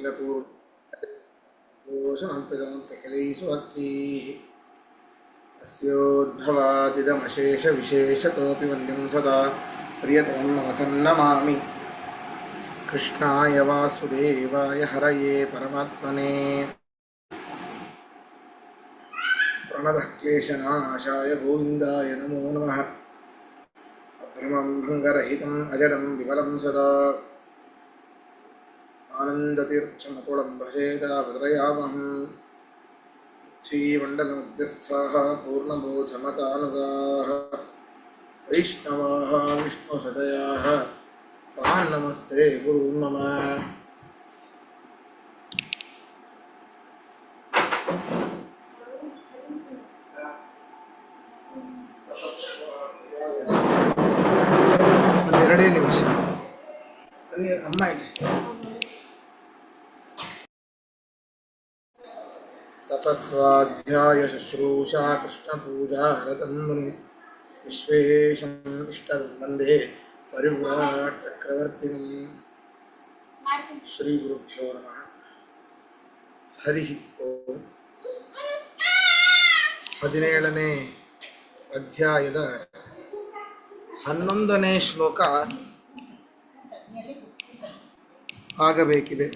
पूर्णोषणपिदमपिकलैषुवक्कीः अस्योद्भवादिदमशेषविशेषतोऽपि वन्द्यं सदा प्रियतमं नमसन्नमामि कृष्णाय वासुदेवाय हरये परमात्मने प्रणतः क्लेशनाशाय गोविन्दाय नमो नमः अभ्रमं भङ्गरहितम् अजडं विमलं सदा आनन्दतीर्थमतुलं भजेदावदरयामहम् श्रीमण्डलमध्यस्थाः पूर्णबोधमतानुगाः वैष्णवाः विष्णुसदयाः तान् नमस्ते गुरून् मम ಒಂದೆರಡೇ ನಿಮಿಷ ಅಲ್ಲಿ ಅಮ್ಮ ಇಲ್ಲಿ ತಪಸ್ವಾಧ್ಯಾಯ ಶುಶ್ರೂಷಾ ಕೃಷ್ಣಪೂಜಾ ರತಂ ಮುನಿಂ ವಿಶ್ವೇಶಂ ಇಷ್ಟದಂ ವಂದೇ ಪರಿವ್ರಾಟ್ ಚಕ್ರವರ್ತಿಂ ಶ್ರೀ ಗುರುಭ್ಯೋ ನಮಃ ಹರಿ ಓಂ 17ನೇ ಅಧ್ಯಾಯದ 11ನೇ ಶ್ಲೋಕ ಆಗಬೇಕಿದೆ.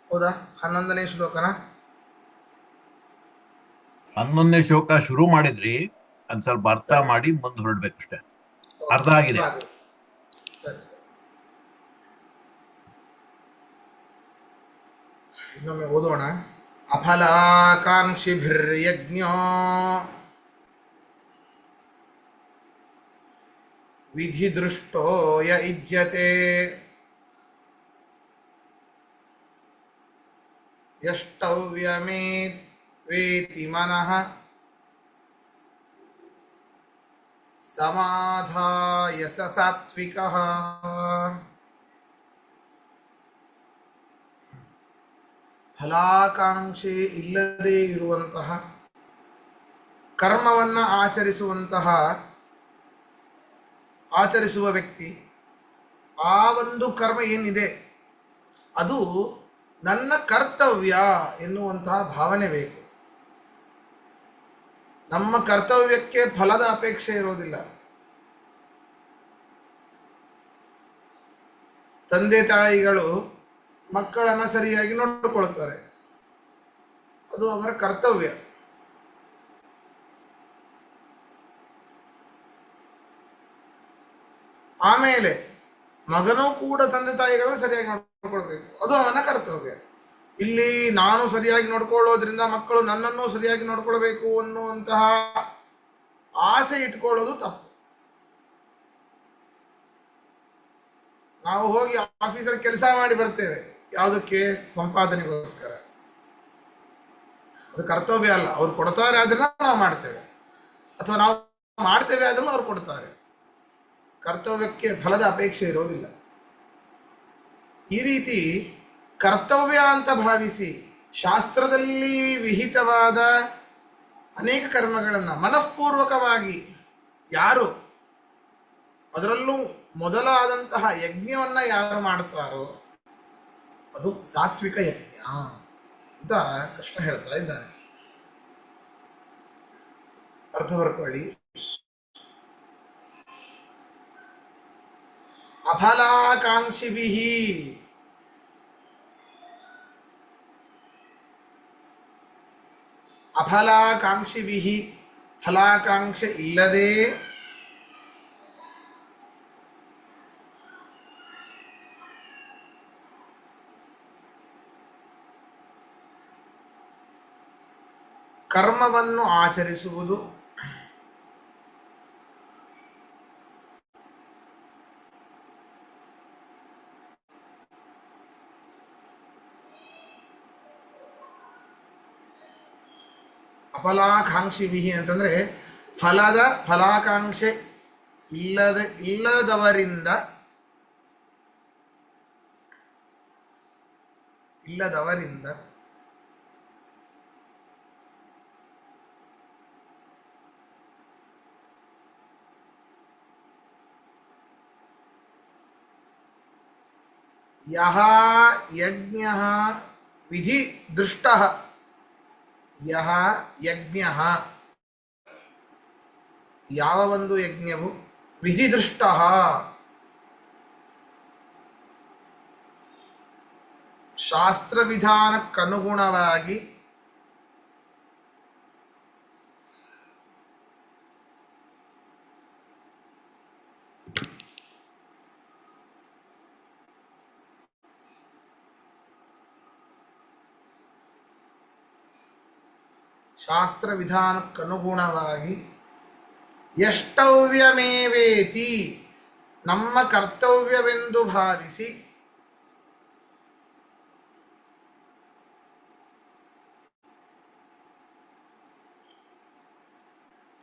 ಹೌದಾ? 11ನೇ ಶ್ಲೋಕನ 11ನೇ ಶ್ಲೋಕ ಶುರು ಮಾಡಿದ್ರಿ, ಒಂದ್ ಸ್ವಲ್ಪ ಅರ್ಥ ಮಾಡಿ ಮುಂದೆ ಹೊರಡ್ಬೇಕಷ್ಟೇ. ಅರ್ಧ ಆಗಿದೆ. ಸರಿ ಸರಿ, ಇನ್ನೊಮ್ಮೆ ಓದೋಣ. ಅಫಲಾಕಾಂಕ್ಷಿಭಿರ್ಯಜ್ಞೋ ವಿಧಿದೃಷ್ಟೋ ಯ ಯುಜ್ಯತೆ ಯಷ್ಟವ್ಯಮೇವೇತಿ ಮನಃ ಸಮಾಧಾಯ ಸ ಸಾತ್ವಿಕಃ. ಫಲಾಕಾಂಕ್ಷೆ ಇಲ್ಲದೇ ಇರುವಂತಹ ಕರ್ಮವನ್ನು ಆಚರಿಸುವ ವ್ಯಕ್ತಿ, ಆ ಒಂದು ಕರ್ಮ ಏನಿದೆ ಅದು ನನ್ನ ಕರ್ತವ್ಯ ಎನ್ನುವಂತಹ ಭಾವನೆ ಬೇಕು. ನಮ್ಮ ಕರ್ತವ್ಯಕ್ಕೆ ಫಲದ ಅಪೇಕ್ಷೆ ಇರೋದಿಲ್ಲ. ತಂದೆ ತಾಯಿಗಳು ಮಕ್ಕಳನ್ನು ಸರಿಯಾಗಿ ನೋಡಿಕೊಳ್ತಾರೆ, ಅದು ಅವರ ಕರ್ತವ್ಯ. ಆಮೇಲೆ ಮಗನೂ ಕೂಡ ತಂದೆ ತಾಯಿಗಳನ್ನ ಸರಿಯಾಗಿ ನೋಡ್ಕೊಳ್ಬೇಕು, ಅದು ಅವನ ಕರ್ತವ್ಯ. ಇಲ್ಲಿ ನಾನು ಸರಿಯಾಗಿ ನೋಡ್ಕೊಳ್ಳೋದ್ರಿಂದ ಮಕ್ಕಳು ನನ್ನನ್ನು ಸರಿಯಾಗಿ ನೋಡ್ಕೊಳ್ಬೇಕು ಅನ್ನುವಂತಹ ಆಸೆ ಇಟ್ಕೊಳ್ಳೋದು ತಪ್ಪು. ನಾವು ಹೋಗಿ ಆಫೀಸಲ್ಲಿ ಕೆಲಸ ಮಾಡಿ ಬರ್ತೇವೆ, ಯಾವುದಕ್ಕೆ? ಸಂಪಾದನೆಗೋಸ್ಕರ. ಅದು ಕರ್ತವ್ಯ ಅಲ್ಲ. ಅವ್ರು ಕೊಡ್ತಾರೆ ಅದನ್ನ ನಾವು ಮಾಡ್ತೇವೆ, ಅಥವಾ ನಾವು ಮಾಡ್ತೇವೆ ಅದನ್ನು ಅವ್ರು ಕೊಡ್ತಾರೆ. ಕರ್ತವ್ಯಕ್ಕೆ ಫಲದ ಅಪೇಕ್ಷೆ ಇರೋದಿಲ್ಲ. ಈ ರೀತಿ ಕರ್ತವ್ಯ ಅಂತ ಭಾವಿಸಿ ಶಾಸ್ತ್ರದಲ್ಲಿ ವಿಹಿತವಾದ ಅನೇಕ ಕರ್ಮಗಳನ್ನು ಮನಃಪೂರ್ವಕವಾಗಿ ಯಾರು, ಅದರಲ್ಲೂ ಮೊದಲಾದಂತಹ ಯಜ್ಞವನ್ನು ಯಾರು ಮಾಡ್ತಾರೋ ಅದು ಸಾತ್ವಿಕ ಯಜ್ಞ ಅಂತ ಕೃಷ್ಣ ಹೇಳ್ತಾ ಇದ್ದಾನೆ. ಅರ್ಥ ಬರ್ಕೊಳ್ಳಿ. ಅಫಲಾಕಾಂಕ್ಷಿಭಿಃ, ಅಫಲಾಕಾಂಕ್ಷಿಭಿಃ, ಫಲಾಕಾಂಕ್ಷೆ ಇಲ್ಲದೆ ಕರ್ಮವನ್ನು ಆಚರಿಸುವುದು, ಅಫಲಾಕಾಂಕ್ಷಿಭಿಃ ಅಂತಂದರೆ ಫಲಾಕಾಂಕ್ಷೆ ಇಲ್ಲದವರಿಂದ ಯಹ ಯಜ್ಞಃ ವಿಧಿ ದೃಷ್ಟಃ, ಯಹ ಯಜ್ಞಃ ಯಾವ ಒಂದು ಯಜ್ಞವು ವಿಧಿದೃಷ್ಟಃ ಶಾಸ್ತ್ರವಿಧಾನಕ್ಕನುಗುಣವಾಗಿ ಶಾಸ್ತ್ರವಿಧಾನಕ್ಕನುಗುಣವಾಗಿ ಯಷ್ಟವ್ಯಮೇವೇತಿ ನಮ್ಮ ಕರ್ತವ್ಯವೆಂದು ಭಾವಿಸಿ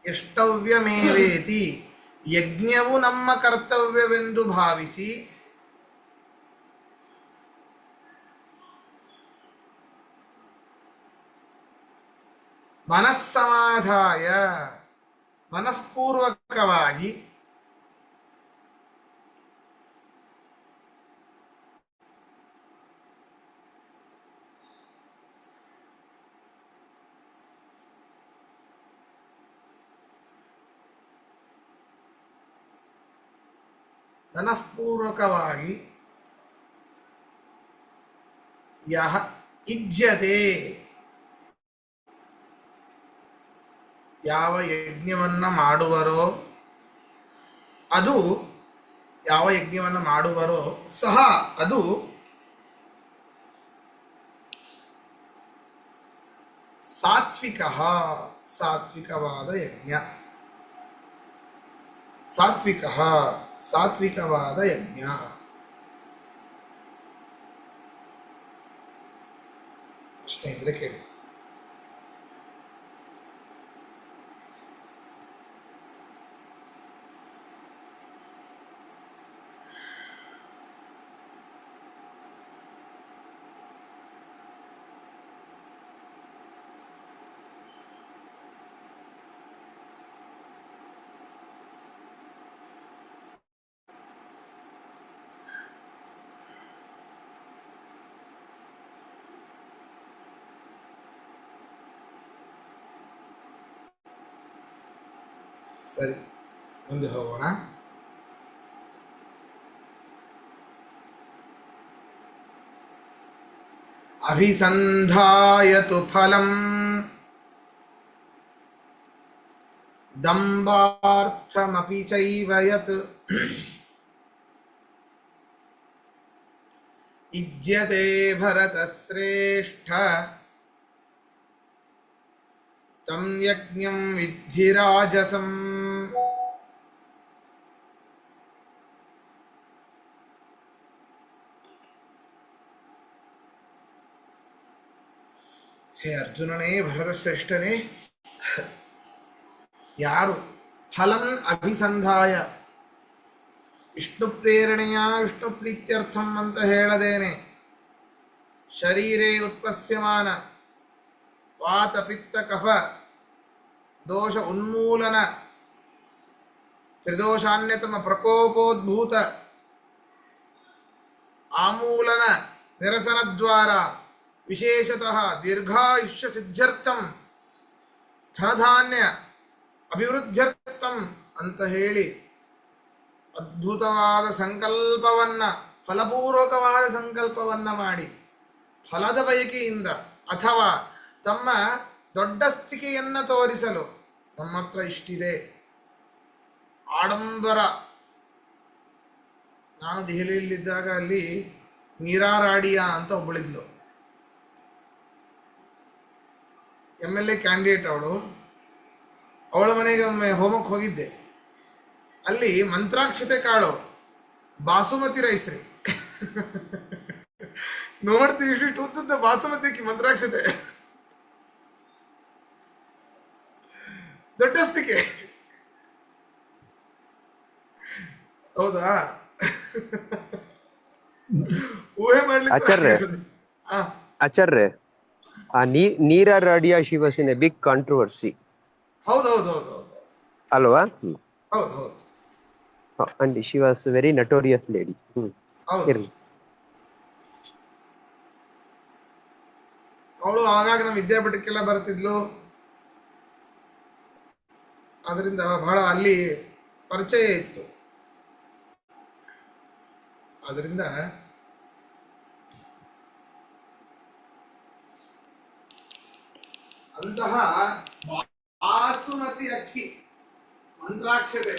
ಯಷ್ಟವ್ಯಮೇವೇತಿ ಯಜ್ಞವು ನಮ್ಮ ಕರ್ತವ್ಯವೆಂದು ಭಾವಿಸಿ ಮನಸ್ಸಮಾಧಾಯ ಮನಃಪೂರ್ವಕವಾಗಿ ಮನಃಪೂರ್ವಕವಾಗಿ ಯಹ ಇಜ್ಯತೆ ಯಾವ ಯಜ್ಞವನ್ನ ಮಾಡುವರೋ ಅದು ಯಾವ ಯಜ್ಞವನ್ನು ಮಾಡುವರೋ ಸಹ ಅದು ಸಾತ್ವಿಕ ಸಾತ್ವಿಕವಾದ ಯಜ್ಞ ಸಾತ್ವಿಕ ಸಾತ್ವಿಕವಾದ ಯಜ್ಞ. ಪ್ರಶ್ನೆ ಇದ್ರೆ ಕೇಳಿ. ಸರಿ, ಮುಂದೆ ಹೋಗೋಣ. ಅಭಿಸಂಧಾಯತು ಫಲಂ ದಂಭಾರ್ಥಮಪಿ ಚೈವ ಯತ್ ಇಜ್ಯತೆ ಭರತಶ್ರೇಷ್ಠ ತಂ ಯಜ್ಞಂ ವಿದ್ಧಿ ರಾಜಸಂ. ಹೇ ಅರ್ಜುನನೇ, ಭರತಶ್ರೇಷ್ಠನೇ, ಯಾರು ಫಲಂ ಅಭಿಸಂಧಾಯ ವಿಷ್ಣು ಪ್ರೇರಣೆಯ ವಿಷ್ಣು ಪ್ರೀತ್ಯರ್ಥಂ ಅಂತ ಹೇಳದೇನೆ ಶರೀರೇ ಉತ್ಪಸ್ಯಮಾನ ವಾತ ಪಿತ್ತ ಕಫ ದೋಷ ಉನ್ಮೂಲನ ತ್ರಿದೋಷಾನ್ಯತಮ ಪ್ರಕೋಪೋದ್ಭೂತ ಆಮೂಲನ ನಿರಸನದ್ವಾರ ವಿಶೇಷತಃ ದೀರ್ಘಾಯುಷ್ಯ ಸಿದ್ಧ್ಯರ್ಥಂ ಧನಧಾನ್ಯ ಅಭಿವೃದ್ಧ್ಯರ್ಥಂ ಅಂತ ಹೇಳಿ ಅದ್ಭುತವಾದ ಸಂಕಲ್ಪವನ್ನ, ಫಲಪೂರ್ವಕವಾದ ಸಂಕಲ್ಪವನ್ನ ಮಾಡಿ ಫಲದ ಬಯಕೆಯಿಂದ ಅಥವಾ ತಮ್ಮ ದೊಡ್ಡ ಸ್ಥಿತಿಯನ್ನ ತೋರಿಸಲು ನಮ್ಮ ಹತ್ರ ಇಷ್ಟಿದೆ ಆಡಂಬರ. ನಾನು ದೆಹಲಿಯಲ್ಲಿದ್ದಾಗ ಅಲ್ಲಿ ಮೀರಾ ರಾಡಿಯಾ ಅಂತ ಒಬ್ಬಳಿದ್ಲು, MLA ಕ್ಯಾಂಡಿಡೇಟ್ ಅವಳು. ಅವಳ ಮನೆಗೆ ಒಮ್ಮೆ ಹೋಮಕ್ಕೆ ಹೋಗಿದ್ದೆ. ಅಲ್ಲಿ ಮಂತ್ರಾಕ್ಷತೆ ಕಾಳು, ಬಾಸುಮತಿ ರೈಸ್ ರೀ. ನೋಡ್ತೀವಿ ಇಷ್ಟು ಉದ್ದುದ್ದ ಬಾಸುಮತಿ ಮಂತ್ರಾಕ್ಷತೆ, ದೊಡ್ಡಸ್ತಿಕೆ. ಹೌದಾ? ಊಹೆ ಮಾಡ್ಲಿಕ್ಕೆ Acharya, Niira Radia she was in a big controversy. ಹೌದೌದೌದು ಅಲ್ವಾ? ಹೌದು. And she was very notorious lady. ಹೌದು. ಅವಳು ಆಗಾಗ ನಮ್ಮ ವಿದ್ಯಾಪೀಠಕ್ಕೆಲ್ಲ ಬರ್ತಿದ್ಲು. ಅದರಿಂದ ಬಹಳ ಅಲ್ಲಿ ಪರಿಚಯ ಇತ್ತು. ಅದರಿಂದ ಅಂತಹ ಬಾಸುಮತಿ ಅಕ್ಕಿ ಮಂತ್ರಾಕ್ಷತೆ,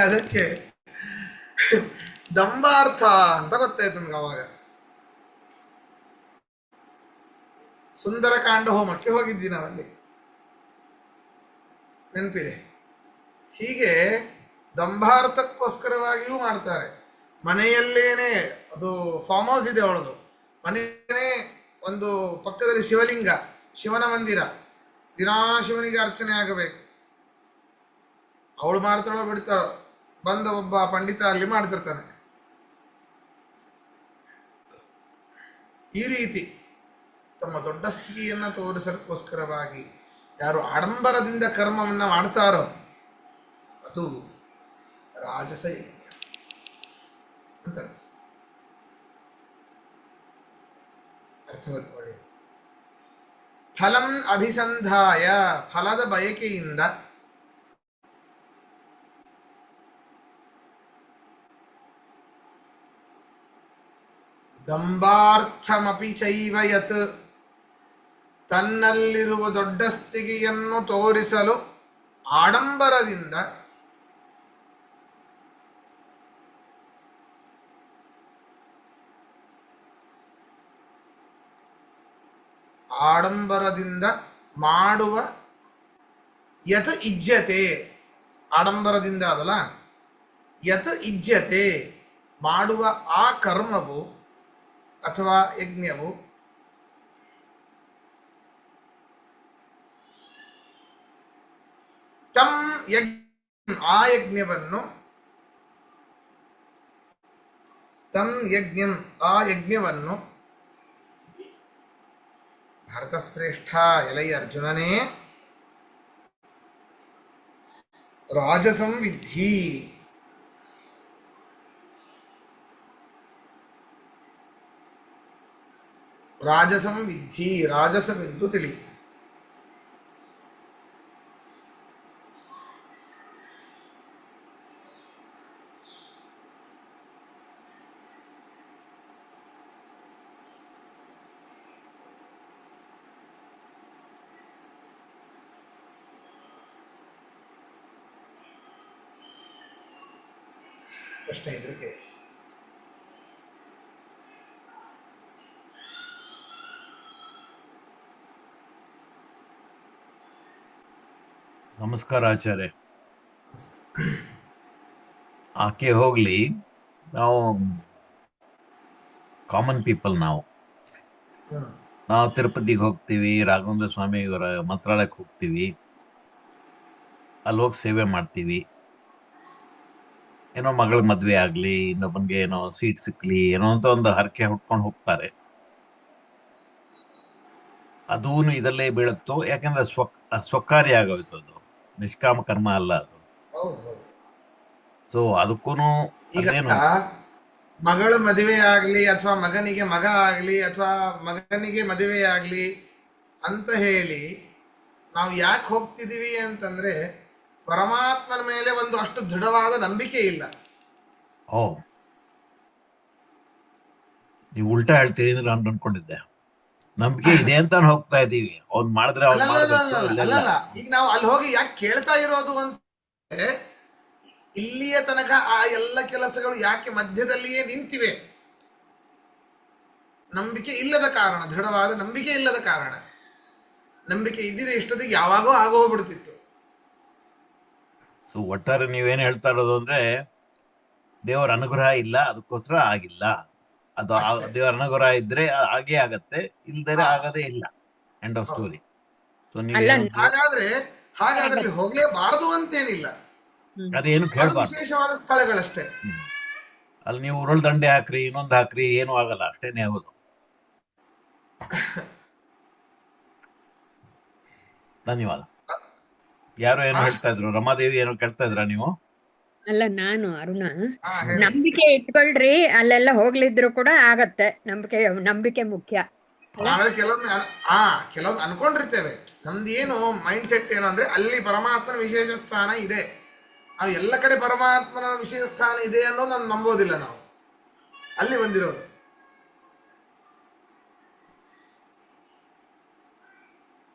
ಅದಕ್ಕೆ ದಂಬಾರ್ಥ ಅಂತ ಗೊತ್ತಾಯ್ತು ನಮ್ಗೆ ಅವಾಗ. ಸುಂದರಕಾಂಡ ಹೋಮಕ್ಕೆ ಹೋಗಿದ್ವಿ ನಾವಲ್ಲಿ, ನೆನಪಿದೆ. ಹೀಗೆ ದಂಭಾರ್ಥಕ್ಕೋಸ್ಕರವಾಗಿಯೂ ಮಾಡ್ತಾರೆ. ಮನೆಯಲ್ಲೇನೆ, ಅದು ಫಾರ್ಮ್ ಹೌಸ್ ಇದೆ ಅವಳದು, ಮನೆಯೇ ಒಂದು ಪಕ್ಕದಲ್ಲಿ ಶಿವಲಿಂಗ, ಶಿವನ ಮಂದಿರ, ದಿನಾ ಶಿವನಿಗೆ ಅರ್ಚನೆ ಆಗಬೇಕು. ಅವಳು ಮಾಡ್ತಾಳೋ ಬಿಡ್ತಾಳೋ, ಬಂದ ಒಬ್ಬ ಪಂಡಿತ ಅಲ್ಲಿ ಮಾಡ್ತಿರ್ತಾನೆ. ಈ ರೀತಿ ತಮ್ಮ ದೊಡ್ಡ ಸ್ಥಿತಿಯನ್ನು ತೋರಿಸೋಕ್ಕೋಸ್ಕರವಾಗಿ ಯಾರು ಆಡಂಬರದಿಂದ ಕರ್ಮವನ್ನು ಮಾಡ್ತಾರೋ ಅದು ರಾಜಸ ಯಜ್ಞ ಅಂತ ಅರ್ಥ. ಅರ್ಥವತ್ಕೊಳ್ಳಿ. ಫಲಂ ಅಭಿಸಂಧಾಯ, ಫಲದ ಬಯಕೆಯಿಂದ ದಂಭಾರ್ಥಮಪಿ ಚೈವ ಯತ್, ತನ್ನಲ್ಲಿರುವ ದೊಡ್ಡ ಸ್ಥಿತಿಯನ್ನು ತೋರಿಸಲು ಆಡಂಬರದಿಂದ ಮಾಡುವ ಯತ್ ಇಜ್ಜತೆ, ಆಡಂಬರದಿಂದ ಅದಲ್ಲ, ಯತ್ ಇಜ್ಜತೆ ಮಾಡುವ ಆ ಕರ್ಮವು ಅಥವಾ ಯಜ್ಞವು ತಂ ಯಜ್ಞ, ಆ ಯಜ್ಞವನ್ನು, ತಂ ಯಜ್ಞಂ ಆ ಯಜ್ಞವನ್ನು, ಭರತಶ್ರೇಷ್ಠ ಎಲೈ ಅರ್ಜುನನೇ, ರಾಜಸಂ ವಿದ್ಧಿ, ರಾಜಸಂ ವಿದ್ಧಿ, ರಾಜಸವೆಂದು ತಿಳಿ. ಪ್ರಶ್ನೆ ಇದಕ್ಕೆ ನಮಸ್ಕಾರ ಆಚಾರ್ಯ. ಆಕೆ ಹೋಗ್ಲಿ, ನಾವು ಕಾಮನ್ ಪೀಪಲ್, ನಾವು ತಿರುಪತಿಗೆ ಹೋಗ್ತೀವಿ, ರಾಘವೇಂದ್ರ ಸ್ವಾಮಿ ಅವರ ಮಂತ್ರಾಲಯಕ್ಕೆ ಹೋಗ್ತೀವಿ, ಅಲ್ಲಿ ಹೋಗಿ ಸೇವೆ ಮಾಡ್ತೀವಿ. ಏನೋ ಮಗಳ ಮದ್ವೆ ಆಗ್ಲಿ, ಇನ್ನೊಬ್ಬನಿಗೆ ಏನೋ ಸೀಟ್ ಸಿಕ್ಲಿ, ಏನೋ ಅಂತ ಒಂದು ಹರಕೆ ಹುಟ್ಕೊಂಡು ಹೋಗ್ತಾರೆ. ಅದೂ ಇದಲ್ಲೇ ಬೀಳುತ್ತೋ, ಯಾಕಂದ್ರೆ ಸ್ವಕಾರ್ಯ ಆಗೋಯ್ತು, ಅದು ನಿಷ್ಕಾಮ ಕರ್ಮ ಅಲ್ಲ ಅದು. ಸೊ ಅದಕ್ಕೂ ಈಗ ಮಗಳ ಮದುವೆ ಆಗ್ಲಿ ಅಥವಾ ಮಗನಿಗೆ ಮಗ ಆಗ್ಲಿ ಅಥವಾ ಮಗನಿಗೆ ಮದುವೆ ಆಗ್ಲಿ ಅಂತ ಹೇಳಿ ನಾವು ಯಾಕೆ ಹೋಗ್ತಿದೀವಿ ಅಂತಂದ್ರೆ ಪರಮಾತ್ಮನ ಮೇಲೆ ಒಂದು ಅಷ್ಟು ದೃಢವಾದ ನಂಬಿಕೆ ಇಲ್ಲ. ಓ, ನೀವು ಉಲ್ಟಾ ಹೇಳ್ತೀರಿ ಅಂದ್ರೆ ನಾನು ಅನ್ಕೊಂಡಿದ್ದೆ. ನಂಬಿಕೆ ಇದೆ ಅಂತ ಹೋಗ್ತಾ ಇದೀವಿ, ಅವ್ನ್ ಮಾಡಿದ್ರೆ ಅಲ್ಲಲ್ಲ. ಈಗ ನಾವು ಅಲ್ಲಿ ಹೋಗಿ ಯಾಕೆ ಕೇಳ್ತಾ ಇರೋದು ಅಂತ, ಇಲ್ಲಿಯ ತನಕ ಆ ಎಲ್ಲ ಕೆಲಸಗಳು ಯಾಕೆ ಮಧ್ಯದಲ್ಲಿಯೇ ನಿಂತಿವೆ? ನಂಬಿಕೆ ಇಲ್ಲದ ಕಾರಣ, ದೃಢವಾದ ನಂಬಿಕೆ ಇಲ್ಲದ ಕಾರಣ. ನಂಬಿಕೆ ಇದ್ದಿದೆ ಇಷ್ಟೊತ್ತಿಗೆ ಯಾವಾಗೋ ಆಗೋ ಹೋಗ್ಬಿಡ್ತಿತ್ತು. ಸೊ ಒಟ್ಟಾರೆ ನೀವೇನ್ ಹೇಳ್ತಾ ಇರೋದು ಅಂದ್ರೆ ದೇವರ ಅನುಗ್ರಹ ಇಲ್ಲ, ಅದಕ್ಕೋಸ್ಕರ ಆಗಿಲ್ಲ. ಅದು ದೇವರ ಅನುಗ್ರಹ ಇದ್ರೆ ಹಾಗೆ ಆಗತ್ತೆ, ಇಲ್ದರೆ ಆಗದೇ ಇಲ್ಲ. End of story. ಸೊ ನೀವು ಹಾಗಾದ್ರೆ ಹೋಗ್ಲೇಬಾರದು ಅಂತೇನಿಲ್ಲ, ಅದೇನು ಕೇಳಬಾರ್ದು, ವಿಶೇಷವಾದ ಸ್ಥಳಗಳಷ್ಟೇ. ಅಲ್ಲಿ ನೀವು ಉರುಳು ದಂಡೆ ಹಾಕ್ರಿ, ಇನ್ನೊಂದು ಹಾಕ್ರಿ, ಏನು ಆಗಲ್ಲ, ಅಷ್ಟೇನೆ ಆಗೋದು. ಧನ್ಯವಾದ. ಯಾರೋ ಏನೋ ಹೇಳ್ತಾ ಇದ್ರು, ರಮಾದೇವಿ ಏನೋ ಕೇಳ್ತಾ ಇದ್ರ ನೀವು? ಅಲ್ಲ ನಾನು ಅರುಣ, ಹಾ ಹೇಳಿ. ನಂಬಿಕೆ ಇಟ್ಕೊಳ್ರಿ, ಅಲ್ಲೆಲ್ಲ ಹೋಗ್ಲಿದ್ರು ಕೂಡ ಆಗತ್ತೆ. ನಂಬಿಕೆ ಮುಖ್ಯ ಅಲ್ಲ. ಆಮೇಲೆ ಕೆಲವೊಮ್ಮೆ ಅನ್ಕೊಂಡಿರ್ತೇವೆ, ನಮ್ದು ಏನು ಮೈಂಡ್ ಸೆಟ್ ಏನು ಅಂದ್ರೆ ಅಲ್ಲಿ ಪರಮಾತ್ಮನ ವಿಶೇಷ ಸ್ಥಾನ ಇದೆ, ನಾವು ಎಲ್ಲ ಕಡೆ ಪರಮಾತ್ಮನ ವಿಶೇಷ ಸ್ಥಾನ ಇದೆ ಅನ್ನೋದು ನಾನು ನಂಬೋದಿಲ್ಲ. ನಾವು ಅಲ್ಲಿ ಬಂದಿರೋದು.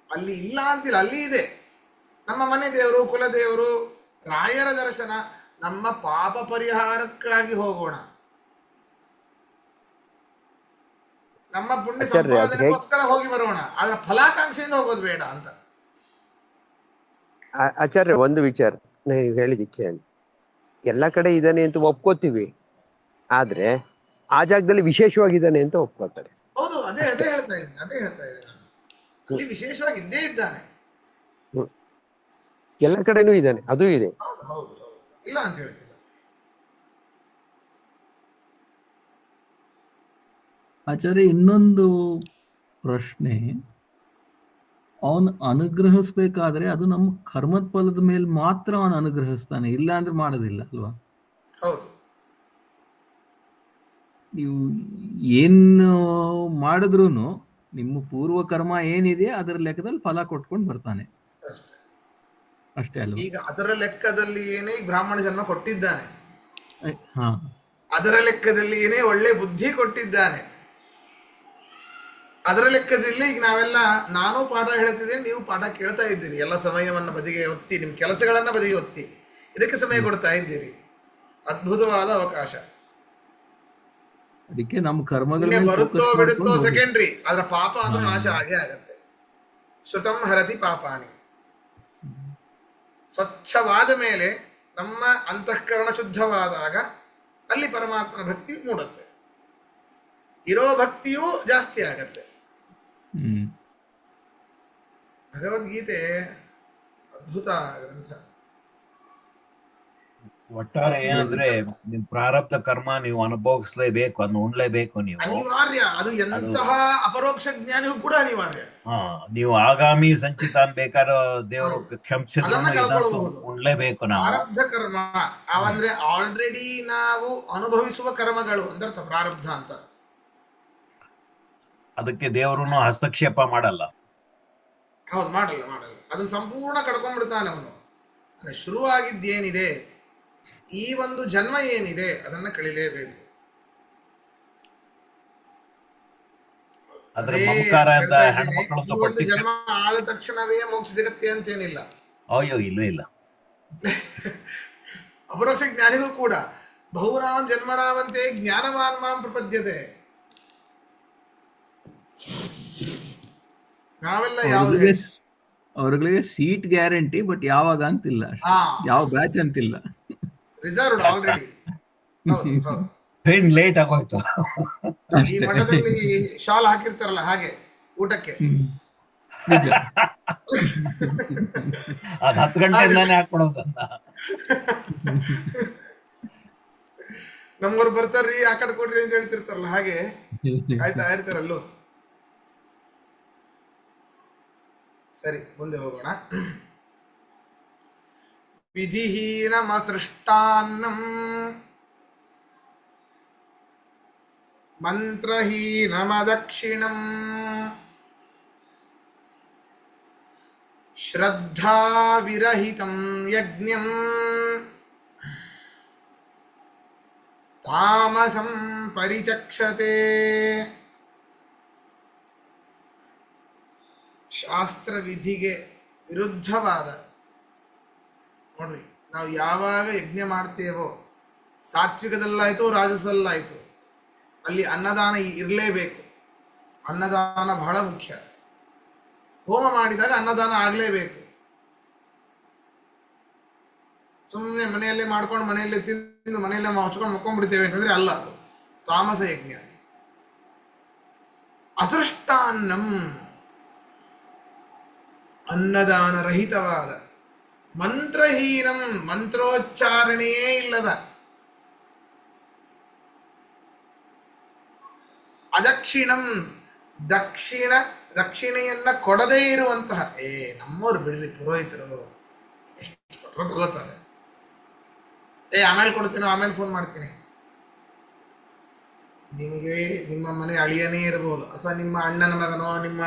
ಅಲ್ಲಿ ಇಲ್ಲ ಅಂತಿಲ್ಲ, ಅಲ್ಲಿ ಇದೆ. ನಮ್ಮ ಮನೆ ದೇವರು, ಕುಲದೇವರು, ರಾಯರ ದರ್ಶನ ನಮ್ಮ ಪಾಪ ಪರಿಹಾರಕ್ಕಾಗಿ ಹೋಗೋಣ, ನಮ್ಮ ಪುಣ್ಯ ಆಚಾರ್ಯ, ಅದು ಸಂಪಾದನೆಗೋಸ್ಕರ ಹೋಗಿ ಬರೋಣ, ಆದ್ರೆ ಫಲಾಕಾಂಕ್ಷೆಯಿಂದ ಹೋಗೋದು ಬೇಡ ಅಂತ. ಆಚಾರ್ಯ, ಒಂದು ವಿಚಾರ ನೀವು ಹೇಳಿದಿಕ್ಕೆ, ಎಲ್ಲ ಕಡೆ ಇದ್ದಾನೆ ಅಂತ ಒಪ್ಕೋತೀವಿ, ಆದ್ರೆ ಆ ಜಾಗದಲ್ಲಿ ವಿಶೇಷವಾಗಿದ್ದಾನೆ ಅಂತ ಒಪ್ಕೋತಾರೆ. ಹೌದು, ಅದೇ ಹೇಳ್ತಾ ಇದ್ದೀನಿ ನಾನು. ಅಲ್ಲಿ ವಿಶೇಷವಾಗಿ ಇದ್ದೇ ಇದ್ದಾನೆ, ಎಲ್ಲ ಕಡೆನೂ ಇದ್ದಾನೆ, ಅದು ಇದೆ. ಹೌದು ಹೌದು ಹೌದು, ಇಲ್ಲ ಅಂತ ಹೇಳ್ತಿಲ್ಲ. ಆಚಾರ್ಯ, ಇನ್ನೊಂದು ಪ್ರಶ್ನೆ, ಅವನು ಅನುಗ್ರಹಿಸ್ಬೇಕಾದ್ರೆ ಅದು ನಮ್ಮ ಕರ್ಮದ ಫಲದ ಮೇಲೆ ಮಾತ್ರ ಅವನು ಅನುಗ್ರಹಿಸ್ತಾನೆ, ಇಲ್ಲ ಅಂದ್ರೆ ಮಾಡೋದಿಲ್ಲ ಅಲ್ವಾ? ಹೌದು, ನೀವು ಏನು ಮಾಡಿದ್ರು ನಿಮ್ಮ ಪೂರ್ವ ಕರ್ಮ ಏನಿದೆ ಅದರ ಲೆಕ್ಕದಲ್ಲಿ ಫಲ ಕೊಟ್ಕೊಂಡು ಬರ್ತಾನೆ, ಅಷ್ಟೇ. ಅಷ್ಟೇ ಅಲ್ವಾ? ಈಗ ಅದರ ಲೆಕ್ಕದಲ್ಲಿ ಏನೇ ಬ್ರಾಹ್ಮಣ ಜನ್ಮ ಕೊಟ್ಟಿದ್ದಾನೆ, ಹಾ, ಅದರ ಲೆಕ್ಕದಲ್ಲಿ ಏನೇ ಒಳ್ಳೆ ಬುದ್ಧಿ ಕೊಟ್ಟಿದ್ದಾನೆ, ಅದರ ಲೆಕ್ಕದಲ್ಲಿ ಈಗ ನಾವೆಲ್ಲ, ನಾನು ಪಾಠ ಹೇಳ್ತಿದ್ದೇನೆ, ನೀವು ಪಾಠ ಕೇಳ್ತಾ ಇದ್ದೀರಿ, ಎಲ್ಲ ಸಮಯವನ್ನ ಬದಿಗೆ ಒತ್ತಿ, ನಿಮ್ಮ ಕೆಲಸಗಳನ್ನ ಬದಿಗೆ ಒತ್ತಿ ಇದಕ್ಕೆ ಸಮಯ ಕೊಡ್ತಾ ಇದ್ದೀರಿ. ಅದ್ಭುತವಾದ ಅವಕಾಶ. ಅದಕ್ಕೆ ನಮ್ಮ ಕರ್ಮಗಳ ಪುಣ್ಯ ಮೇಲೆ ಬರುತ್ತೋ focus ಬಿಡುತ್ತೋ ಮಾಡ್ಕೊಂಡು ಹೋಗ್ಬೇಕು. ಸೆಕೆಂಡ್ರಿ, ಆದ್ರೆ ಪಾಪ ಅಂದ್ರೆ ನಾಶ ಆಗೇ ಆಗತ್ತೆ. ಶ್ರುತಂ ಹರತಿ ಪಾಪಾನಿ. ಸ್ವಚ್ಛವಾದ ಮೇಲೆ ನಮ್ಮ ಅಂತಃಕರಣ ಶುದ್ಧವಾದಾಗ ಅಲ್ಲಿ ಪರಮಾತ್ಮನ ಭಕ್ತಿ ಮೂಡುತ್ತೆ, ಇರೋ ಭಕ್ತಿಯೂ ಜಾಸ್ತಿ ಆಗತ್ತೆ. ಭಗವದ್ಗೀತೆ ಅದ್ಭುತ ಗ್ರಂಥ. ಒಟ್ಟಾರೆ ಏನಂದ್ರೆ ನಿಮ್ ಪ್ರಾರಬ್ಧ ಕರ್ಮ ನೀವು ಅನುಭವಿಸ್ಲೇಬೇಕು, ಅದನ್ನ ಉಣ್ಲೇಬೇಕು ನೀವು. ಅನಿವಾರ್ಯ, ಅದು ಎಂತಹ ಅಪರೋಕ್ಷ ಜ್ಞಾನಿಗೂ ಕೂಡ ಅನಿವಾರ್ಯ. ನೀವು ಆಗಾಮಿ ಸಂಚಿತ ಅನ್ಬೇಕಾದ್ರೆ ದೇವರು ಕ್ಷಮಿಸಿದ್ರು ಅದನ್ನ ಕಳ್ಕೊಳ್ಳಬಹುದು. ಉಣ್ಲೇಬೇಕು ನಾವು. ಪ್ರಾರಬ್ಧ ಕರ್ಮ ಅವಂದ್ರೆ ಆಲ್ರೆಡಿ ನಾವು ಅನುಭವಿಸುವ ಕರ್ಮಗಳು ಅಂದ್ರೆ ಪ್ರಾರಬ್ಧ ಅಂತ. ಅದಕ್ಕೆ ದೇವರು ಹಸ್ತಕ್ಷೇಪ ಮಾಡಲ್ಲ. ಹೌದು, ಮಾಡಲ್ಲ. ಅದನ್ನ ಸಂಪೂರ್ಣ ಕಡ್ಕೊಂಡ್ಬಿಡ್ತಾನೆ ಅವನು. ಶುರುವಾಗಿದ್ದೇನಿದೆ, ಈ ಒಂದು ಜನ್ಮ ಏನಿದೆ ಅದನ್ನ ಕಳಿಲೇಬೇಕು. ಅದ್ರ ಅದೇ ಮಮಕಾರ ಅಂತ ಹೇಳ್ತಾ ಇದ್ದೀನಿ, ಹೆಣ್ಮಕ್ಳಂತೂ ಈ ಒಂದು ಕೊಟ್ಟಿದ್ದೆ. ಜನ್ಮ ಆದ ತಕ್ಷಣವೇ ಮೋಕ್ಷ ಸಿಗತ್ತೆ ಅಂತೇನಿಲ್ಲ. ಅಯ್ಯೋ, ಇಲ್ಲ. ಅಪರೋಕ್ಷ ಜ್ಞಾನಿಗೂ ಕೂಡ ಬಹುನಾಂ ಜನ್ಮನಾವಂತೆ ಜ್ಞಾನವಾನ್ ಮಾಂ ಪ್ರಪದ್ಯತೆ. ನಾವೆಲ್ಲ ಅವ್ರಿಗೆ ಸೀಟ್ ಗ್ಯಾರಂಟಿ, ಬಟ್ ಯಾವಾಗ ಅಂತಿಲ್ಲ, ಯಾವ ಬ್ಯಾಚ್ ಅಂತಿಲ್ಲ, ರಿಸರ್ವ್ಡ್ ಆಲ್ರೆಡಿ. ಟ್ರೈನ್ ಲೇಟ್ ಆಗೋಯ್ತು. ಈ ಮಠದಲ್ಲಿ ಶಾಲ್ ಹಾಕಿರ್ತಾರಲ್ಲ ಹಾಗೆ ಊಟಕ್ಕೆ, ಅದ್ 10 ಗಂಟೆಯಿಂದಾನೇ ಹಾಕೊಡೋದನ್ನ. ನಮ್ಮವ್ರು ಬರ್ತಾರ್ರಿ ಆ ಕಡೆ ಕೊಡ್ರಿ ಅಂತ ಹೇಳ್ತಿರ್ತಾರಲ್ಲ ಹಾಗೆ ಆಯ್ತಾ ಇರ್ತಾರಲ್ಲೂ. ಸರಿ, ಮುಂದೆ ಹೋಗೋಣ. ವಿಧಿಹೀನಮಸೃಷ್ಟಾನ್ನಂ ಮಂತ್ರಹೀನಮದಕ್ಷಿಣಂ ಶ್ರದ್ಧಾವಿರಹಿತಂ ಯಜ್ಞಂ ತಾಮಸಂ ಪರಿಚಕ್ಷತೆ. ಶಾಸ್ತ್ರ ವಿಧಿಗೆ ವಿರುದ್ಧವಾದ, ನೋಡ್ರಿ, ನಾವು ಯಾವಾಗ ಯಜ್ಞ ಮಾಡ್ತೇವೋ, ಸಾತ್ವಿಕದಲ್ಲಾಯ್ತು ರಾಜಸಲ್ಲಾಯ್ತು, ಅಲ್ಲಿ ಅನ್ನದಾನ ಇರಲೇಬೇಕು. ಅನ್ನದಾನ ಬಹಳ ಮುಖ್ಯ. ಹೋಮ ಮಾಡಿದಾಗ ಅನ್ನದಾನ ಆಗಲೇಬೇಕು. ಸುಮ್ಮನೆ ಮನೆಯಲ್ಲೇ ಮಾಡ್ಕೊಂಡು ಮನೆಯಲ್ಲೇ ತಿಂದು ಮನೆಯಲ್ಲೇ ಹಚ್ಕೊಂಡು ಮಕ್ಕೊಂಡ್ಬಿಡ್ತೇವೆ ಅಂತಂದ್ರೆ ಅಲ್ಲ, ಅದು ತಾಮಸ ಯಜ್ಞ. ಅಸೃಷ್ಟಾನ್ನಂ, ಅನ್ನದಾನ ರಹಿತವಾದ, ಮಂತ್ರಹೀನಂ, ಮಂತ್ರೋಚ್ಚಾರಣೆಯೇ ಇಲ್ಲದ, ಅದಕ್ಷಿಣಂ, ದಕ್ಷಿಣೆಯನ್ನ ಕೊಡದೇ ಇರುವಂತಹ. ನಮ್ಮವ್ರು ಬಿಡ್ರಿ, ಪುರೋಹಿತರು ಎಷ್ಟು ಕೊಟ್ಟರು ತಗೋತಾರೆ. ಆಮೇಲೆ ಕೊಡ್ತೀನಿ, ಆಮೇಲೆ ಫೋನ್ ಮಾಡ್ತೀನಿ. ನಿಮಗೆ ನಿಮ್ಮ ಮನೆ ಅಳಿಯನೇ ಇರಬಹುದು, ಅಥವಾ ನಿಮ್ಮ ಅಣ್ಣನ ಮಗನೋ ನಿಮ್ಮ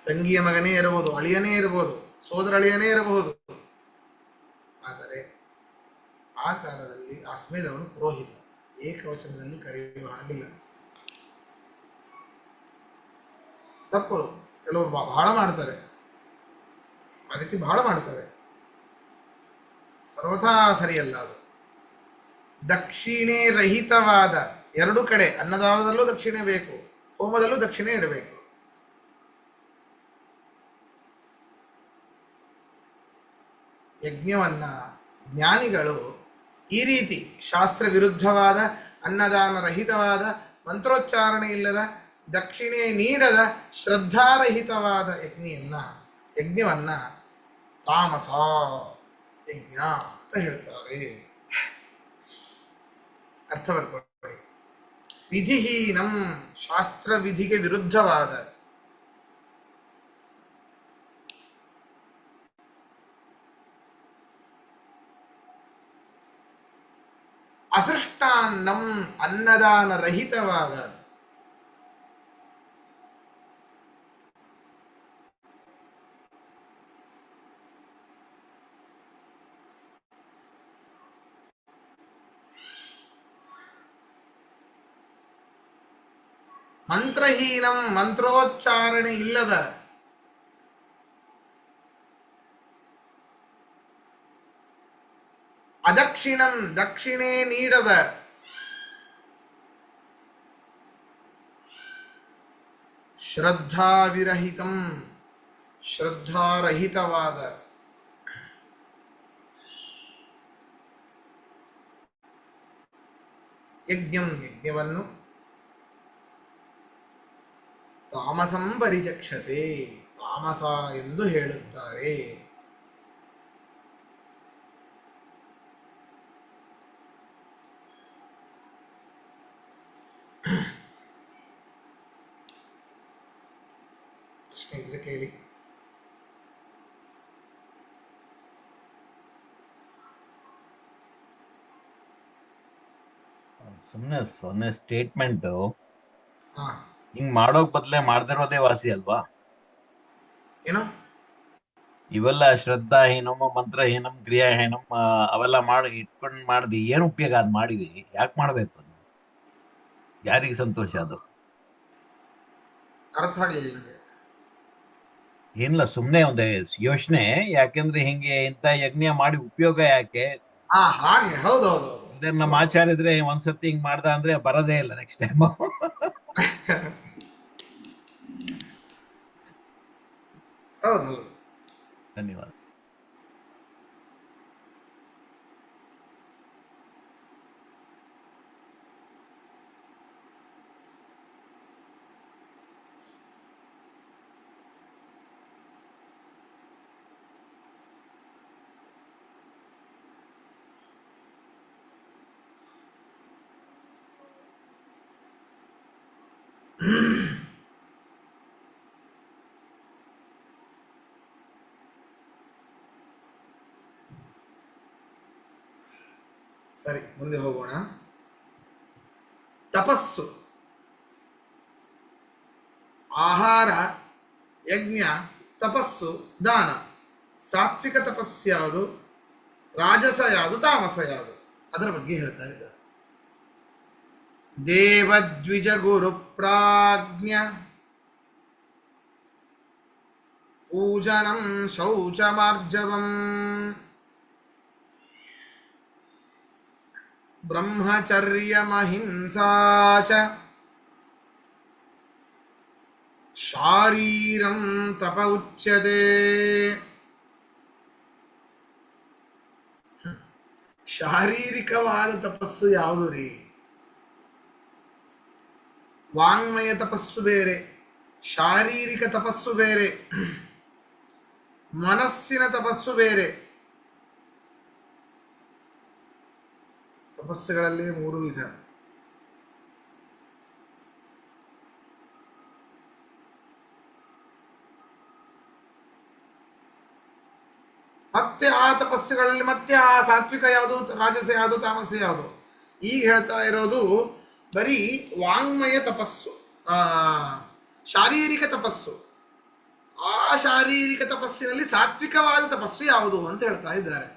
ತಂಗಿಯ ಮಗನೇ ಇರಬಹುದು, ಅಳಿಯನೇ ಇರಬಹುದು, ಸೋದರ ಅಳಿಯನೇ ಇರಬಹುದು. ಆದರೆ ಆ ಕಾಲದಲ್ಲಿ ಅಸ್ಮೇದವನು ಪುರೋಹಿತ, ಏಕವಚನದಲ್ಲಿ ಕರೆಯುವ ಹಾಗಿಲ್ಲ. ತಪ್ಪು ಕೆಲವರು ಬಹಳ ಮಾಡ್ತಾರೆ, ಆ ರೀತಿ ಬಹಳ ಮಾಡ್ತಾರೆ. ಸರ್ವಥಾ ಸರಿಯಲ್ಲ ಅದು. ದಕ್ಷಿಣೆ ರಹಿತವಾದ, ಎರಡು ಕಡೆ ಅನ್ನದಾನದಲ್ಲೂ ದಕ್ಷಿಣೆ ಬೇಕು, ಹೋಮದಲ್ಲೂ ದಕ್ಷಿಣೆ ಇಡಬೇಕು. ಯಜ್ಞವನ್ನ ಜ್ಞಾನಿಗಳು ಈ ರೀತಿ ಶಾಸ್ತ್ರ ವಿರುದ್ಧವಾದ, ಅನ್ನದಾನ ರಹಿತವಾದ, ಮಂತ್ರೋಚ್ಚಾರಣೆ ಇಲ್ಲದ, ದಕ್ಷಿಣೆ ನೀಡದ, ಶ್ರದ್ಧಾರಹಿತವಾದ ಯಜ್ಞವನ್ನ ತಾಮಸ ಯಜ್ಞ ಅಂತ ಹೇಳ್ತಾರೆ. ಅರ್ಥ ಬರ್ಕೊಳ್ಳಿ. ವಿಧಿಹೀನಂ, ಶಾಸ್ತ್ರ ವಿಧಿಗೆ ವಿರುದ್ಧವಾದ, ಅಸೃಷ್ಟಾನ್ನಂ, ಅನ್ನದಾನ ರಹಿತವಾದ, ಮಂತ್ರಹೀನಂ, ಮಂತ್ರೋಚ್ಚಾರಣೆ ಇಲ್ಲದ, ಅದಕ್ಷಿಣಂ, ದಕ್ಷಿಣೆ ನೀಡದ, ಶ್ರದ್ಧಾವಿರಹಿತಂ, ಶ್ರದ್ಧಾರಹಿತವಾದ, ಯಜ್ಞವನ್ನು ತಾಮಸಂ ಪರಿಚಕ್ಷತೆ, ತಾಮಸ ಎಂದು ಹೇಳುತ್ತಾರೆ. ಪ್ರಶ್ನೆ ಇದ್ರೆ ಕೇಳಿ. ಸುಮ್ಮನೆ ಸ್ಟೇಟ್ಮೆಂಟ್ ಹಾ, ಹಿಂಗ್ ಮಾಡೋಕ್ ಬದ್ಲೆ ಮಾಡ್ದಿರೋದೇ ವಾಸಿ ಅಲ್ವಾ? ಏನು ಇವೆಲ್ಲ ಶ್ರದ್ಧಾಹೀನಂ, ಮಂತ್ರಹೀನಂ, ಕ್ರಿಯಾಹೀನಂ ಅವೆಲ್ಲ ಇಟ್ಕೊಂಡ್ ಮಾಡ್ದಿ ಏನ್ ಉಪಯೋಗ? ಅದ್ ಮಾಡಿವಿ, ಯಾಕೆ ಮಾಡ್ಬೇಕು? ಅದು ಯಾರಿಗೆ ಸಂತೋಷ? ಅದು ಅರ್ಥ ಆಗಲಿಲ್ಲ ನನಗೆ. ಏನಿಲ್ಲ, ಸುಮ್ನೆ ಒಂದು ಯೋಚನೆ. ಯಾಕೆಂದ್ರೆ ಹಿಂಗೆ ಇಂಥ ಯಜ್ಞ ಮಾಡಿ ಉಪಯೋಗ ಯಾಕೆ? ಹಾ, ಹಾಗೆ. ಹೌದೌದು. ನಮ್ಮ ಆಚಾರ್ಯ ಒಂದ್ಸತಿ ಹಿಂಗ್ ಮಾಡ್ದ ಅಂದ್ರೆ ಬರೋದೇ ಇಲ್ಲ ನೆಕ್ಸ್ಟ್ ಟೈಮ್. ಹೌದು. ಧನ್ಯವಾದ. ಸರಿ, ಮುಂದೆ ಹೋಗೋಣ. ತಪಸ್ಸು, ಆಹಾರ, ಯಜ್ಞ, ತಪಸ್ಸು, ದಾನ. ಸಾತ್ವಿಕ ತಪಸ್ಸು ಯಾವುದು, ರಾಜಸ ಯಾವುದು, ತಾಮಸ ಯಾವುದು? ಅದರ ಬಗ್ಗೆ ಹೇಳ್ತಾ ಇದ್ದಾರೆ. ದೇವದ್ವಿಜ ಗುರು ಪ್ರಾಜ್ಞ ಪೂಜನಂ ಶೌಚಮಾರ್ಜವಂ ಬ್ರಹ್ಮಚರ್ಯಮಹಿಂಸಾ ಚ ಶಾರೀರಂ ತಪ ಉಚ್ಯತೆ. ಶಾರೀರಿಕವಾದ ತಪಸ್ಸು ಯಾವುದು ರೀ? ವಾಂಗ್ಮಯ ತಪಸ್ಸು ಬೇರೆ, ಶಾರೀರಿಕ ತಪಸ್ಸು ಬೇರೆ, ಮನಸ್ಸಿನ ತಪಸ್ಸು ಬೇರೆ. ತಪಸ್ಸುಗಳಲ್ಲಿ 3 ವಿಧ. ಮತ್ತೆ ಆ ತಪಸ್ಸುಗಳಲ್ಲಿ ಮತ್ತೆ ಆ ಸಾತ್ವಿಕ ಯಾವುದು, ರಾಜಸ ಯಾವುದು, ತಾಮಸ ಯಾವುದು? ಈಗ ಹೇಳ್ತಾ ಇರೋದು ಬರೀ ವಾಂಗ್ಮಯ ತಪಸ್ಸು, ಶಾರೀರಿಕ ತಪಸ್ಸು. ಆ ಶಾರೀರಿಕ ತಪಸ್ಸಿನಲ್ಲಿ ಸಾತ್ವಿಕವಾದ ತಪಸ್ಸು ಯಾವುದು ಅಂತ ಹೇಳ್ತಾ ಇದ್ದಾರೆ.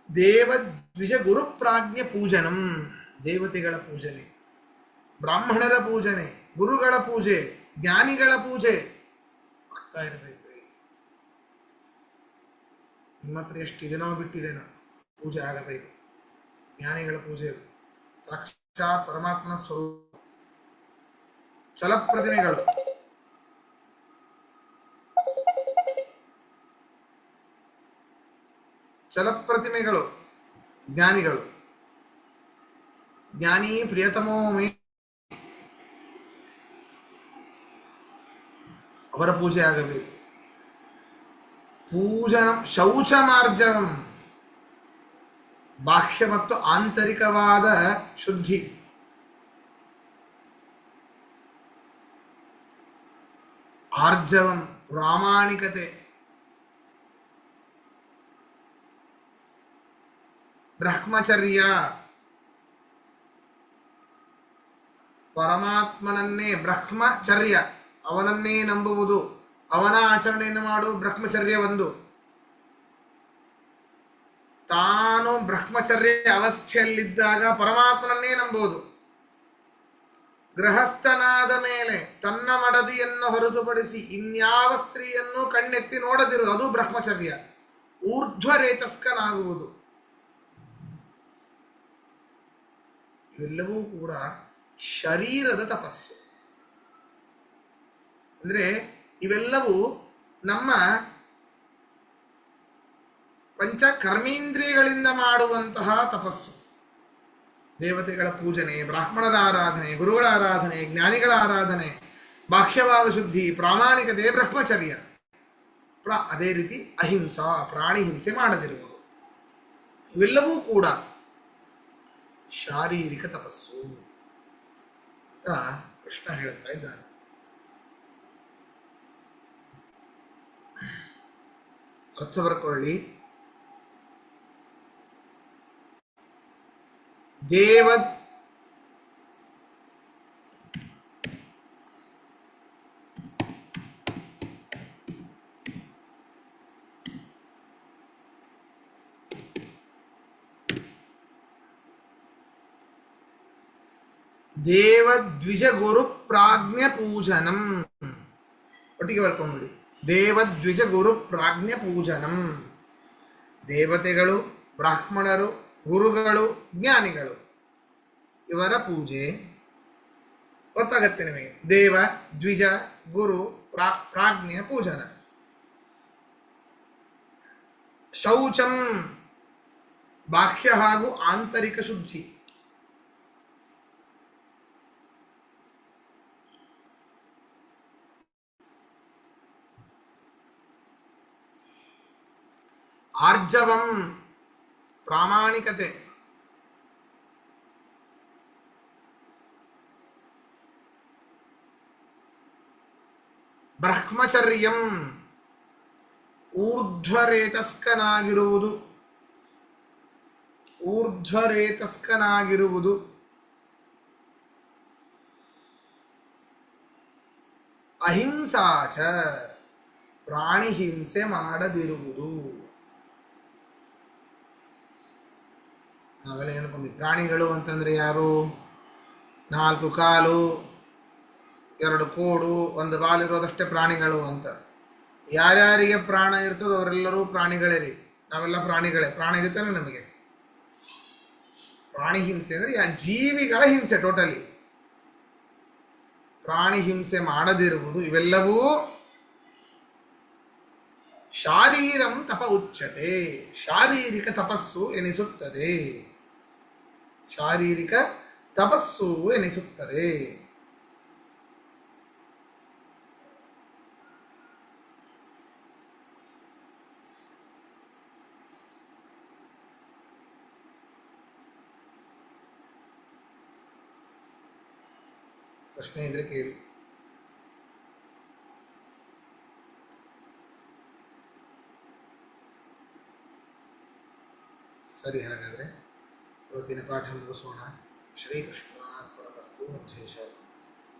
ದೇವದ್ವಿಜ ಗುರು ಪ್ರಾಜ್ಞ ಪೂಜನಂ, ದೇವತೆಗಳ ಪೂಜನೆ, ಬ್ರಾಹ್ಮಣರ ಪೂಜನೆ, ಗುರುಗಳ ಪೂಜೆ, ಜ್ಞಾನಿಗಳ ಪೂಜೆ ಆಗ್ತಾ ಇರಬೇಕು. ನಿಮ್ಮ ಹತ್ರ ಎಷ್ಟಿದೆನೋ ಬಿಟ್ಟಿದೆನೋ ಪೂಜೆ ಆಗಬೇಕು. ಜ್ಞಾನಿಗಳ ಪೂಜೆ, ಸಾಕ್ಷಾತ್ ಪರಮಾತ್ಮನ ಸ್ವರೂಪ, ಛಲಪ್ರತಿಮೆಗಳು, ಛಲಪ್ರತಿಮೆಗಳು ಜ್ಞಾನಿಗಳು. ಜ್ಞಾನಿ ಪ್ರಿಯತಮೋ ಮೇ, ಅವರ ಪೂಜೆ ಆಗಬೇಕು. ಪೂಜನ ಶೌಚ ಮಾರ್ಜವಂ, ಬಾಹ್ಯ ಮತ್ತು ಆಂತರಿಕವಾದ ಶುದ್ಧಿ. ಆರ್ಜವಂ ಪ್ರಾಮಾಣಿಕತೆ. ಬ್ರಹ್ಮಚರ್ಯ, ಪರಮಾತ್ಮನನ್ನೇ ಬ್ರಹ್ಮಚರ್ಯ, ಅವನನ್ನೇ ನಂಬುವುದು, ಅವನ ಆಚರಣೆಯನ್ನು ಮಾಡು. ಬ್ರಹ್ಮಚರ್ಯ ಒಂದು. ತಾನು ಬ್ರಹ್ಮಚರ್ಯ ಅವಸ್ಥೆಯಲ್ಲಿದ್ದಾಗ ಪರಮಾತ್ಮನನ್ನೇ ನಂಬುವುದು. ಗೃಹಸ್ಥನಾದ ಮೇಲೆ ತನ್ನ ಮಡದಿಯನ್ನು ಹೊರತುಪಡಿಸಿ ಇನ್ಯಾವ ಸ್ತ್ರೀಯನ್ನು ಕಣ್ಣೆತ್ತಿ ನೋಡದಿರುವುದು, ಅದು ಬ್ರಹ್ಮಚರ್ಯ. ಊರ್ಧ್ವರೇತಸ್ಕನಾಗುವುದು. ಇವೆಲ್ಲವೂ ಕೂಡ ಶರೀರದ ತಪಸ್ಸು. ಅಂದರೆ ಇವೆಲ್ಲವೂ ನಮ್ಮ ಪಂಚ ಕರ್ಮೇಂದ್ರಿಯಗಳಿಂದ ಮಾಡುವಂತಹ ತಪಸ್ಸು. ದೇವತೆಗಳ ಪೂಜನೆ, ಬ್ರಾಹ್ಮಣರ ಆರಾಧನೆ, ಗುರುಗಳ ಆರಾಧನೆ, ಜ್ಞಾನಿಗಳ ಆರಾಧನೆ, ಬಾಹ್ಯವಾದ ಶುದ್ಧಿ, ಪ್ರಾಮಾಣಿಕತೆ, ಬ್ರಹ್ಮಚರ್ಯ. ಅದೇ ರೀತಿ ಅಹಿಂಸಾ, ಪ್ರಾಣಿ ಹಿಂಸೆ ಮಾಡದಿರುವುದು. ಇವೆಲ್ಲವೂ ಕೂಡ ಶಾರೀರಿಕ ತಪಸ್ಸು ಅಂತ ಕೃಷ್ಣ ಹೇಳ್ತಾ ಇದ್ದಾನೆ. ಅರ್ಥ ಬರ್ಕೊಳ್ಳಿ. ದೇವ ದೇವದ್ವಿಜ ಗುರು ಪ್ರಾಜ್ಞ ಪೂಜನಂ, ಒಟ್ಟಿಗೆ ಬರ್ಕೊಂಡ್ಬಿಡಿ. ದೇವದ್ವಿಜ ಗುರು ಪ್ರಾಜ್ಞ ಪೂಜನಂ, ದೇವತೆಗಳು, ಬ್ರಾಹ್ಮಣರು, ಗುರುಗಳು, ಜ್ಞಾನಿಗಳು, ಇವರ ಪೂಜೆ ಗೊತ್ತಾಗತ್ತೆ ನಿಮಗೆ. ದೇವ, ದ್ವಿಜ, ಗುರು, ಪ್ರಾಜ್ಞೆಯ ಪೂಜನ. ಶೌಚಂ, ಬಾಹ್ಯ ಹಾಗೂ ಆಂತರಿಕ ಶುದ್ಧಿ. ಆರ್ಜವಂ, ಪ್ರಾಮಾಣಿಕತೆ. ಬ್ರಹ್ಮಚರ್ಯಂ, ಊರ್ಧ್ವರೇತಸ್ಕನಾಗಿರುವುದು, ಊರ್ಧ್ವರೇತಸ್ಕನಾಗಿರುವುದು. ಅಹಿಂಸಾಚ, ಪ್ರಾಣಿ ಹಿಂಸೆ ಮಾಡದಿರುವುದು. ನಾವೆಲ್ಲ ಏನ್ಕೊಂಡ್ವಿ, ಪ್ರಾಣಿಗಳು ಅಂತಂದ್ರೆ ಯಾರು? 4 ಕಾಲು, 2 ಕೋಡು, 1 ಬಾಲಿರೋದಷ್ಟೇ ಪ್ರಾಣಿಗಳು ಅಂತ. ಯಾರ್ಯಾರಿಗೆ ಪ್ರಾಣ ಇರ್ತದೋ ಅವರೆಲ್ಲರೂ ಪ್ರಾಣಿಗಳೇ ರೀ. ನಾವೆಲ್ಲ ಪ್ರಾಣಿಗಳೇ. ಪ್ರಾಣ ಇದೆ ತಾನೆ ನಮಗೆ. ಪ್ರಾಣಿ ಹಿಂಸೆ ಅಂದರೆ ಜೀವಿಗಳ ಹಿಂಸೆ ಟೋಟಲಿ. ಪ್ರಾಣಿ ಹಿಂಸೆ ಮಾಡದಿರುವುದು. ಇವೆಲ್ಲವೂ ಶಾರೀರಂ ತಪ ಉಚ್ಯತೆ, ಶಾರೀರಿಕ ತಪಸ್ಸು ಎನಿಸುತ್ತದೆ. ಶಾರೀರಿಕ ತಪಸ್ಸು ಎನಿಸುತ್ತದೆ. ಪ್ರಶ್ನೆ ಇದ್ರೆ ಕೇಳಿ. ಸರಿ, ಹಾಗಾದರೆ ಇವತ್ತಿನ ಪಾಠ ಮುಗಿಸೋಣ. ಶ್ರೀಕೃಷ್ಣ